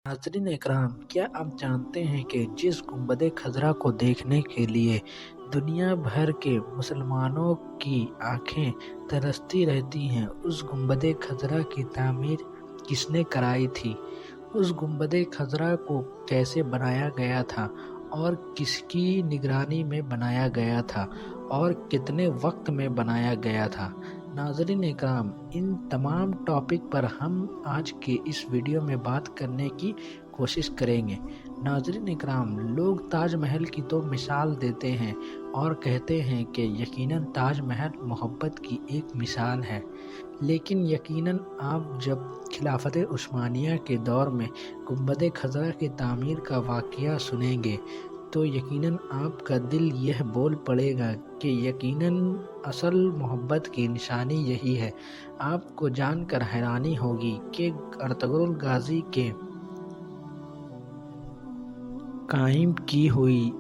नाज़रीन इकराम, क्या आप जानते हैं कि जिस गुंबद खज़रा को देखने के लिए दुनिया भर के मुसलमानों की आंखें तरसती रहती हैं, उस गुंबद खज़रा की तामीर किसने कराई थी? उस गुंबद खज़रा को कैसे बनाया गया था और किसकी निगरानी में बनाया गया था और कितने वक्त में बनाया गया था? नाज़रीन इकराम, इन तमाम टॉपिक पर हम आज के इस वीडियो में बात करने की कोशिश करेंगे। नाज़रीन इकराम, लोग ताज महल की तो मिसाल देते हैं और कहते हैं कि यकीनन ताज महल मोहब्बत की एक मिसाल है, लेकिन यकीनन आप जब खिलाफत उस्मानिया के दौर में गुंबद खज़रा की तामीर का वाक़या सुनेंगे तो यकीनन आपका दिल यह बोल पड़ेगा कि यकीनन असल मोहब्बत की निशानी यही है। आपको जानकर हैरानी होगी कि अर्तुगरुल गाज़ी के कायम की हुई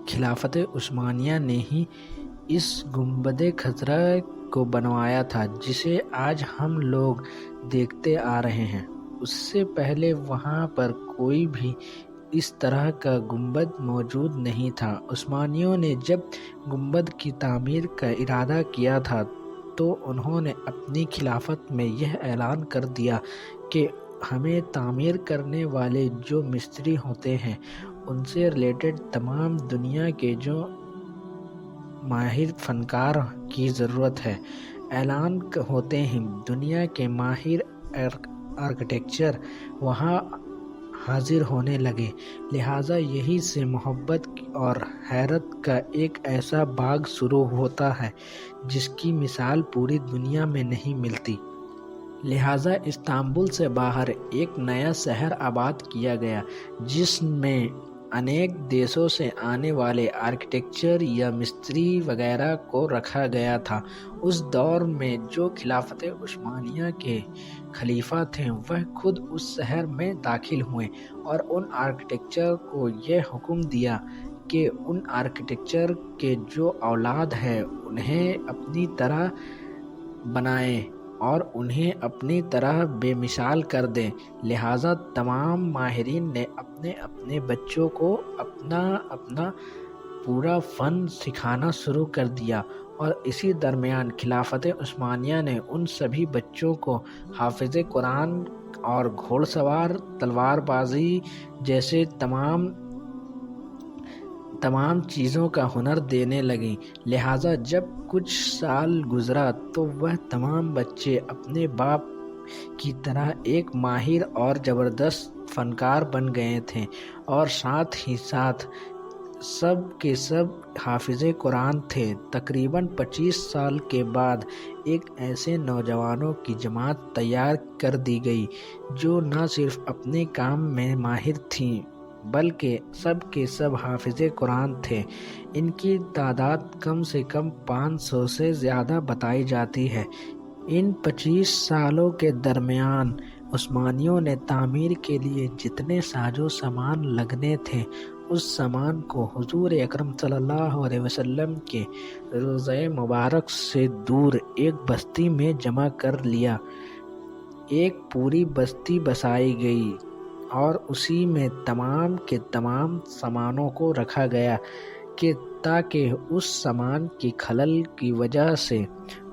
खिलाफत उस्मानिया ने ही इस गुंबद खज़रा को बनवाया था जिसे आज हम लोग देखते आ रहे हैं। उससे पहले वहाँ पर कोई भी इस तरह का गुंबद मौजूद नहीं था। उस्मानियों ने जब गुंबद की तामीर का इरादा किया था तो उन्होंने अपनी खिलाफत में यह ऐलान कर दिया कि हमें तामीर करने वाले जो मिस्त्री होते हैं उनसे रिलेटेड तमाम दुनिया के जो माहिर फनकार की ज़रूरत है। ऐलान होते ही दुनिया के माहिर आर्किटेक्चर वहाँ हाजिर होने लगे। लिहाजा यही से मोहब्बत और हैरत का एक ऐसा बाग शुरू होता है जिसकी मिसाल पूरी दुनिया में नहीं मिलती। लिहाजा इस्तांबुल से बाहर एक नया शहर आबाद किया गया जिसमें अनेक देशों से आने वाले आर्किटेक्चर या मिस्त्री वगैरह को रखा गया था। उस दौर में जो खिलाफत उस्मानिया के खलीफा थे वह खुद उस शहर में दाखिल हुए और उन आर्किटेक्चर को यह हुक्म दिया कि उन आर्किटेक्चर के जो औलाद है उन्हें अपनी तरह बनाएं और उन्हें अपनी तरह बेमिसाल कर दें। लिहाजा तमाम माहिरीन ने अपने अपने बच्चों को अपना अपना पूरा फ़न सिखाना शुरू कर दिया और इसी दरमियान खिलाफत उस्मानिया ने उन सभी बच्चों को हाफिज़ कुरान और घोड़सवार तलवारबाजी जैसे तमाम चीज़ों का हुनर देने लगी। लिहाजा जब कुछ साल गुजरा तो वह तमाम बच्चे अपने बाप की तरह एक माहिर और ज़बरदस्त फ़नकार बन गए थे और साथ ही साथ सब के सब हाफिज़ कुरान थे। तकरीबन 25 साल के बाद एक ऐसे नौजवानों की जमात तैयार कर दी गई जो न सिर्फ अपने काम में माहिर थीं बल्कि सब के सब हाफिज़ कुरान थे। इनकी तादाद कम से कम 500 से ज़्यादा बताई जाती है। इन 25 सालों के दरमियान उस्मानियों ने तामीर के लिए जितने साजो सामान लगने थे उस सामान को हुजूर अकरम सल्लल्लाहु अलैहि वसल्लम के रोज़े मुबारक से दूर एक बस्ती में जमा कर लिया। एक पूरी बस्ती बसाई गई और उसी में तमाम के तमाम सामानों को रखा गया कि ताकि उस सामान की खलल की वजह से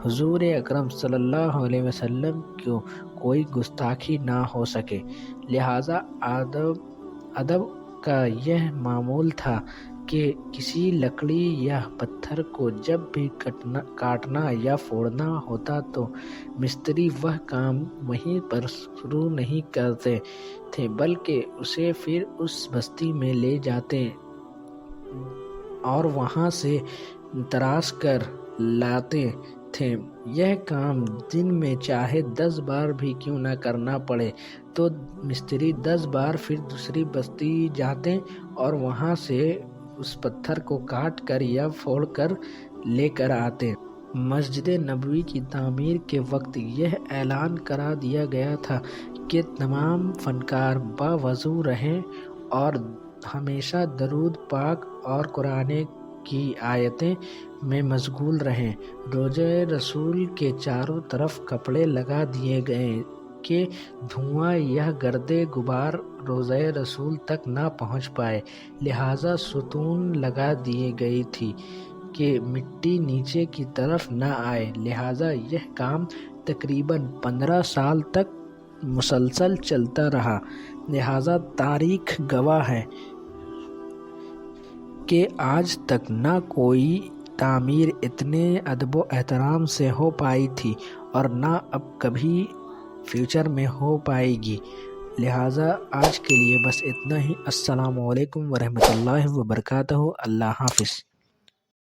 हुजूर अकरम सल्लल्लाहु अलैहि वसल्लम को कोई गुस्ताखी ना हो सके। लिहाजा अदब का यह मामूल था कि किसी लकड़ी या पत्थर को जब भी काटना या फोड़ना होता तो मिस्त्री वह काम वहीं पर शुरू नहीं करते थे बल्कि उसे फिर उस बस्ती में ले जाते और वहाँ से तराश कर लाते थे। यह काम दिन में चाहे 10 बार भी क्यों न करना पड़े तो मिस्त्री 10 बार फिर दूसरी बस्ती जाते और वहाँ से उस पत्थर को काट कर या फोड़ कर लेकर आते। मस्जिद नबवी की तामीर के वक्त यह ऐलान करा दिया गया था कि तमाम फनकार बावजू रहें और हमेशा दरूद पाक और कुरान की आयतें में मशगूल रहें। रोज़े रसूल के चारों तरफ कपड़े लगा दिए गए کہ دھواں یا گرد غبار روضہ رسول تک نہ پہنچ پائے، لہٰذا ستون لگا دی گئی تھی کہ مٹی نیچے کی طرف نہ آئے۔ لہٰذا یہ کام تقریباً 15 سال تک مسلسل چلتا رہا۔ لہٰذا تاریخ گواہ ہے کہ آج تک نہ کوئی تعمیر اتنے ادب و احترام سے ہو پائی تھی اور نہ اب کبھی فیوچر میں ہو پائے گی۔ لہٰذا آج کے لیے بس اتنا ہی۔ السلام علیکم ورحمۃ اللہ وبرکاتہ۔ اللہ حافظ۔